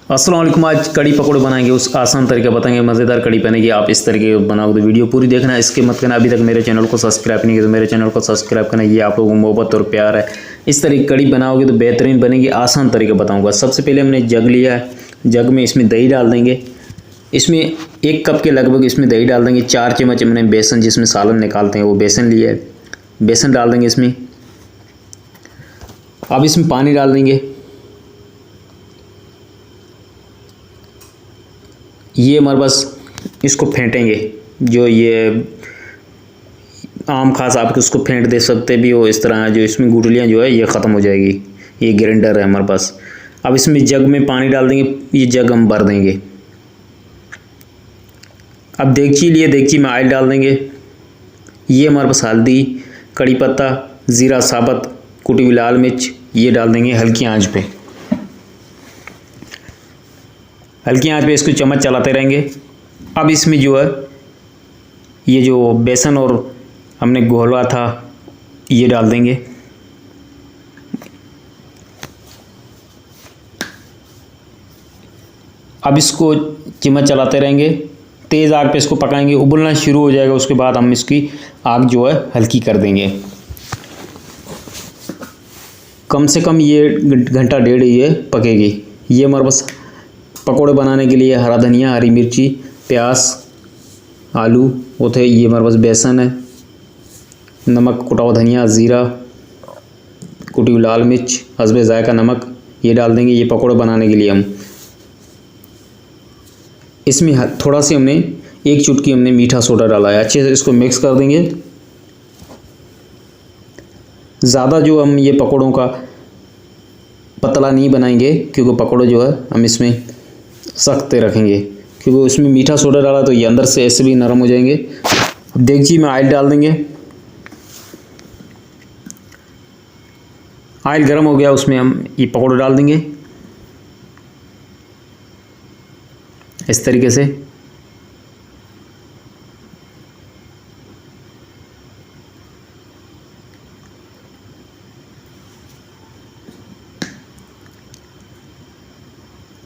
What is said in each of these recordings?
अस्सलाम वालेकुम। आज कड़ी पकौड़े बनाएंगे, उस आसान तरीका बताएंगे। मज़ेदार कड़ी बनेगी। आप इस तरीके बनाओगे तो वीडियो पूरी देखना। इसके मत करना, अभी तक मेरे चैनल को सब्सक्राइब नहीं किया तो मेरे चैनल को सब्सक्राइब करना। ये आप लोगों को मोहब्बत और प्यार है। इस तरीके कड़ी बनाओगे तो बेहतरीन बनेगी। आसान तरीका बताऊँगा। सबसे पहले हमने जग लिया है। जग में इसमें दही डाल देंगे। इसमें 1 कप के लगभग इसमें दही डाल देंगे। 4 चम्मच हमने बेसन, जिसमें सालन निकालते हैं, वो बेसन लिया है, बेसन डाल देंगे इसमें। अब इसमें पानी डाल देंगे। ये हमारे पास इसको फेंटेंगे। जो ये आम खास आप उसको फेंट दे सकते भी हो। इस तरह जो इसमें गुठलियाँ जो है ये ख़त्म हो जाएगी। ये ग्राइंडर है हमारे पास। अब इसमें जग में पानी डाल देंगे। ये जग हम भर देंगे। अब देगची लिए, देगची में ऑयल डाल देंगे। ये हमारे पास हल्दी, कड़ी पत्ता, ज़ीरा साबुत, कुटी हुई लाल मिर्च ये डाल देंगे हल्की आंच पे। हल्की आंच पे इसको चम्मच चलाते रहेंगे। अब इसमें जो है ये जो बेसन और हमने घोला था ये डाल देंगे। अब इसको चम्मच चलाते रहेंगे। तेज़ आग पे इसको पकाएंगे। उबलना शुरू हो जाएगा, उसके बाद हम इसकी आग जो है हल्की कर देंगे। कम से कम ये घंटा डेढ़ ये पकेगी। ये हमारे पास पकोड़े बनाने के लिए हरा धनिया, हरी मिर्ची, प्याज, आलू वो थे। ये हमारे पास बेसन है, नमक, कुटा हुआ धनिया, ज़ीरा, कुटी हुई लाल मिर्च, हस्बे ज़ायका नमक ये डाल देंगे। ये पकोड़े बनाने के लिए हम इसमें थोड़ा सी हमने 1 चुटकी हमने मीठा सोडा डाला है। अच्छे से इसको मिक्स कर देंगे। ज़्यादा जो हम ये पकोड़ों का पतला नहीं बनाएंगे, क्योंकि पकोड़े जो है हम इसमें सख्त रखेंगे, क्योंकि उसमें मीठा सोडा डाला तो ये अंदर से ऐसे भी नरम हो जाएंगे। अब देगची में ऑयल डाल देंगे। ऑयल गर्म हो गया, उसमें हम ये पकोड़े डाल देंगे इस तरीके से।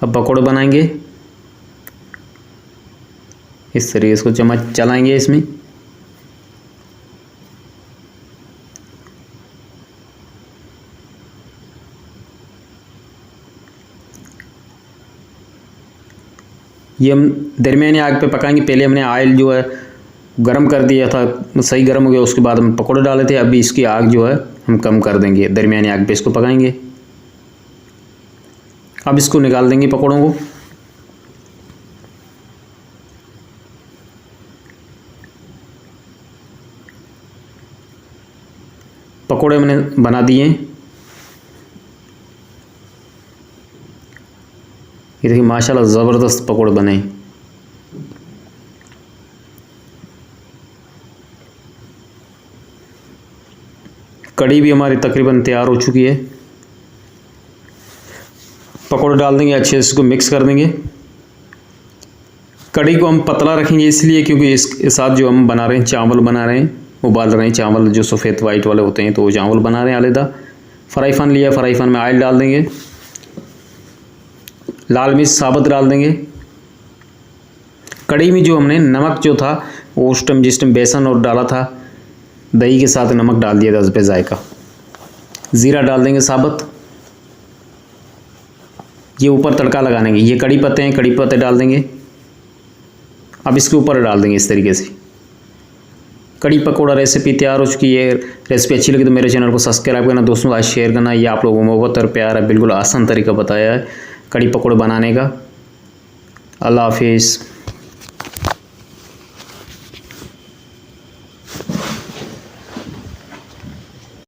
अब पकोड़े बनाएंगे इस तरीके से। इसको चम्मच चलाएंगे इसमें। ये हम दरमियानी आग पे पकाएंगे। पहले हमने ऑयल जो है गरम कर दिया था, सही गरम हो गया, उसके बाद हम पकोड़े डाले थे। अभी इसकी आग जो है हम कम कर देंगे, दरमियानी आग पे इसको पकाएंगे। अब इसको निकाल देंगे पकोड़ों को। पकोड़े मैंने बना दिए। ये देखिए माशाल्लाह ज़बरदस्त पकोड़े बने। कड़ी भी हमारी तकरीबन तैयार हो चुकी है। पकोड़े डाल देंगे, अच्छे से इसको मिक्स कर देंगे। कड़ी को हम पतला रखेंगे इसलिए क्योंकि इसके साथ जो हम बना रहे हैं, चावल बना रहे हैं, उबाल रहे हैं चावल जो सफ़ेद वाइट वाले होते हैं, तो वो चावल बना रहे हैं अलग। फ्राई पैन लिया, फ्राई पैन में ऑयल डाल देंगे। लाल मिर्च साबुत डाल देंगे। कड़ी में जो हमने नमक जो था वो उस टाइम जिस टाइम बेसन और डाला था, दही के साथ नमक डाल दिया था उस पर जायका। ज़ीरा डाल देंगे साबुत। ये ऊपर तड़का लगाने के ये कड़ी पत्ते हैं, कड़ी पत्ते डाल देंगे। अब इसके ऊपर डाल देंगे इस तरीके से। कड़ी पकौड़ा रेसिपी तैयार हो चुकी है। रेसिपी अच्छी लगी तो मेरे चैनल को सब्सक्राइब करना, दोस्तों का शेयर करना। ये आप लोगों को मोहब्बत और प्यार है। बिल्कुल आसान तरीका बताया है कड़ी पकौड़े बनाने का। अल्लाह हाफिज़।